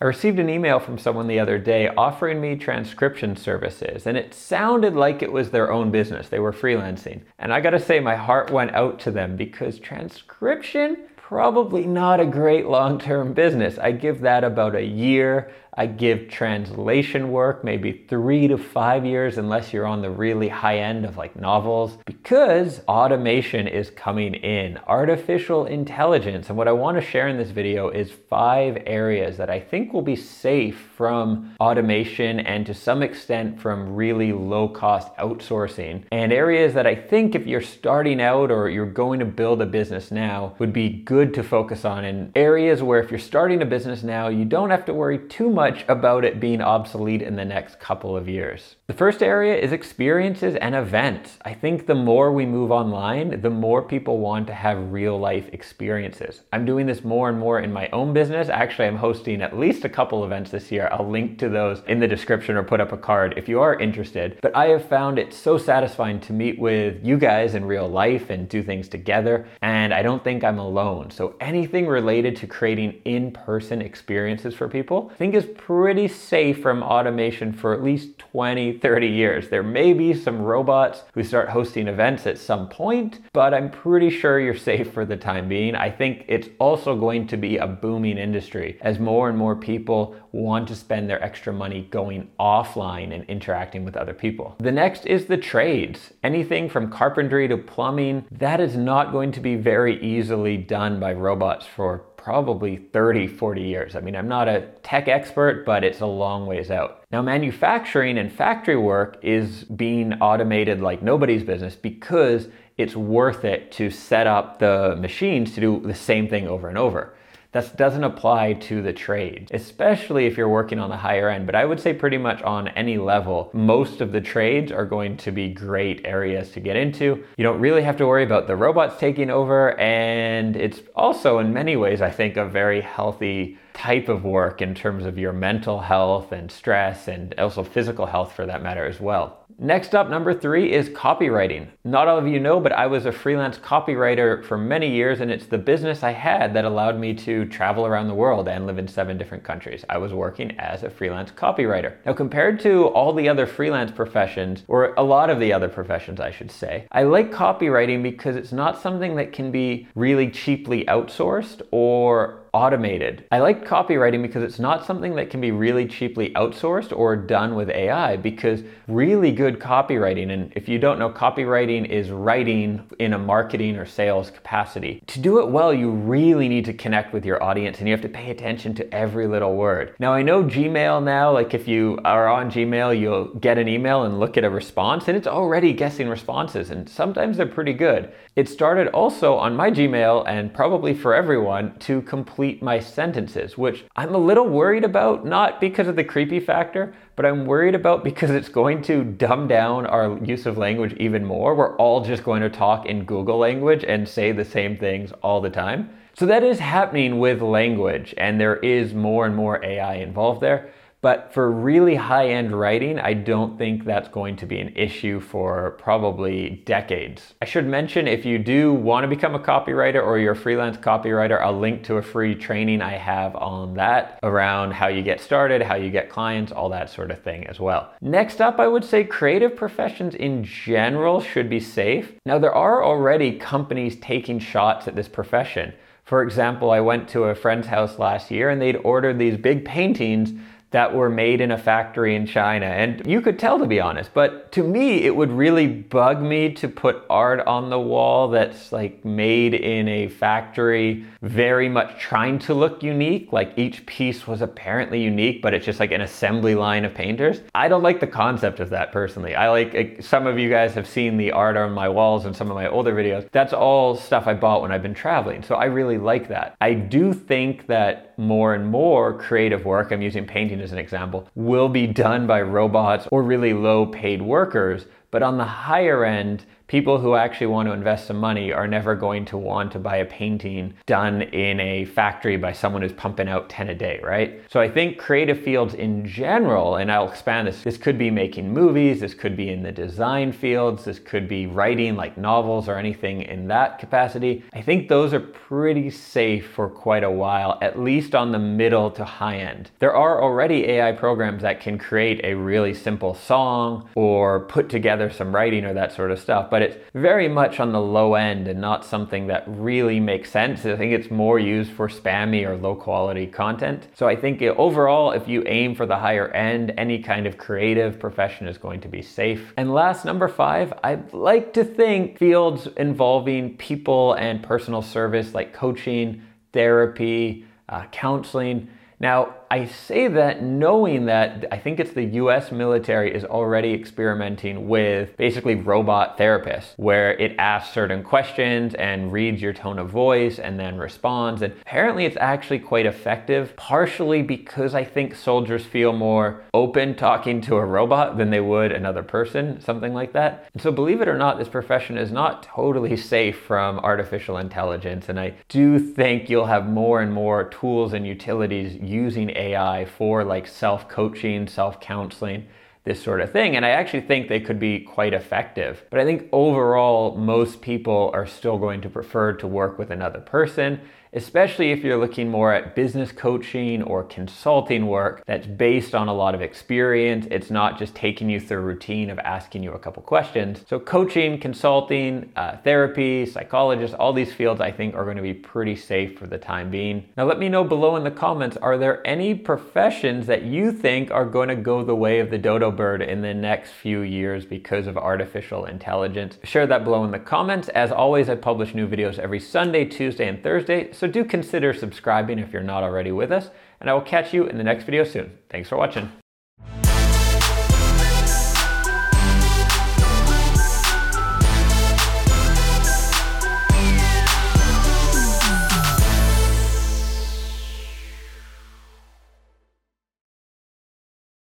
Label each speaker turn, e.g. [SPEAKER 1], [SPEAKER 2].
[SPEAKER 1] I received an email from someone the other day offering me transcription services, and it sounded like it was their own business. They were freelancing. And I gotta say, my heart went out to them because transcription, probably not a great long-term business. I give that about a year. I give translation work maybe 3 to 5 years unless you're on the really high end of like novels, because automation is coming in. Artificial intelligence. And what I want to share in this video is 5 areas that I think will be safe from automation and to some extent from really low-cost outsourcing, and areas that I think if you're starting out or you're going to build a business now would be good to focus on, and areas where if you're starting a business now, you don't have to worry too much about it being obsolete in the next couple of years. The first area is experiences and events. I think the more we move online, the more people want to have real life experiences. I'm doing this more and more in my own business. Actually, I'm hosting at least a couple events this year. I'll link to those in the description or put up a card if you are interested. But I have found it so satisfying to meet with you guys in real life and do things together. And I don't think I'm alone. So anything related to creating in-person experiences for people, I think is pretty safe from automation for at least 20, 30 years. There may be some robots who start hosting events at some point, but I'm pretty sure you're safe for the time being. I think it's also going to be a booming industry as more and more people want to spend their extra money going offline and interacting with other people. The next is the trades. Anything from carpentry to plumbing, that is not going to be very easily done by robots for probably 30, 40 years. I mean, I'm not a tech expert, but it's a long ways out. Now, manufacturing and factory work is being automated like nobody's business because it's worth it to set up the machines to do the same thing over and over. That doesn't apply to the trade, especially if you're working on the higher end. But I would say pretty much on any level, most of the trades are going to be great areas to get into. You don't really have to worry about the robots taking over. And it's also in many ways, I think, a very healthy type of work in terms of your mental health and stress and also physical health for that matter as well. Next up, number 3 is copywriting. Not all of you know, but I was a freelance copywriter for many years, and it's the business I had that allowed me to travel around the world and live in 7 different countries. I was working as a freelance copywriter. Now, compared to all the other freelance professions, or a lot of the other professions, I should say, I like copywriting because it's not something that can be really cheaply outsourced or automated. I like copywriting because it's not something that can be really cheaply outsourced or done with AI, because really good copywriting, and if you don't know, copywriting is writing in a marketing or sales capacity. To do it well, you really need to connect with your audience and you have to pay attention to every little word. Now, I know Gmail now, like if you are on Gmail, you'll get an email and look at a response and it's already guessing responses, and sometimes they're pretty good. It started also on my Gmail, and probably for everyone, to complete my sentences, which I'm a little worried about, not because of the creepy factor, but I'm worried about because it's going to dumb down our use of language even more. We're all just going to talk in Google language and say the same things all the time. So that is happening with language, and there is more and more AI involved there. But for really high-end writing, I don't think that's going to be an issue for probably decades. I should mention, if you do want to become a copywriter or you're a freelance copywriter, I'll link to a free training I have on that around how you get started, how you get clients, all that sort of thing as well. Next up, I would say creative professions in general should be safe. Now, there are already companies taking shots at this profession. For example, I went to a friend's house last year and they'd ordered these big paintings that were made in a factory in China. And you could tell, to be honest, but to me, it would really bug me to put art on the wall that's like made in a factory, very much trying to look unique. Like each piece was apparently unique, but it's just like an assembly line of painters. I don't like the concept of that personally. I like, some of you guys have seen the art on my walls in some of my older videos. That's all stuff I bought when I've been traveling. So I really like that. I do think that more and more creative work, I'm using painting as an example, will be done by robots or really low paid workers. But on the higher end, people who actually want to invest some money are never going to want to buy a painting done in a factory by someone who's pumping out 10 a day, right? So I think creative fields in general, and I'll expand this could be making movies, this could be in the design fields, this could be writing like novels or anything in that capacity. I think those are pretty safe for quite a while, at least on the middle to high end. There are already AI programs that can create a really simple song or put together some writing or that sort of stuff, but it's very much on the low end and not something that really makes sense. I think it's more used for spammy or low quality content. So I think overall, if you aim for the higher end, any kind of creative profession is going to be safe. And last, number 5, I'd like to think fields involving people and personal service like coaching, therapy, counseling. Now, I say that knowing that I think it's the US military is already experimenting with basically robot therapists, where it asks certain questions and reads your tone of voice and then responds. And apparently it's actually quite effective, partially because I think soldiers feel more open talking to a robot than they would another person, something like that. And so believe it or not, this profession is not totally safe from artificial intelligence. And I do think you'll have more and more tools and utilities using AI for like self-coaching, self-counseling, this sort of thing. And I actually think they could be quite effective. But I think overall, most people are still going to prefer to work with another person, especially if you're looking more at business coaching or consulting work that's based on a lot of experience. It's not just taking you through a routine of asking you a couple questions. So coaching, consulting, therapy, psychologists, all these fields I think are going to be pretty safe for the time being. Now let me know below in the comments, are there any professions that you think are going to go the way of the dodo bird in the next few years because of artificial intelligence? Share that below in the comments. As always, I publish new videos every Sunday, Tuesday, and Thursday. So do consider subscribing if you're not already with us, and I will catch you in the next video soon. Thanks for watching.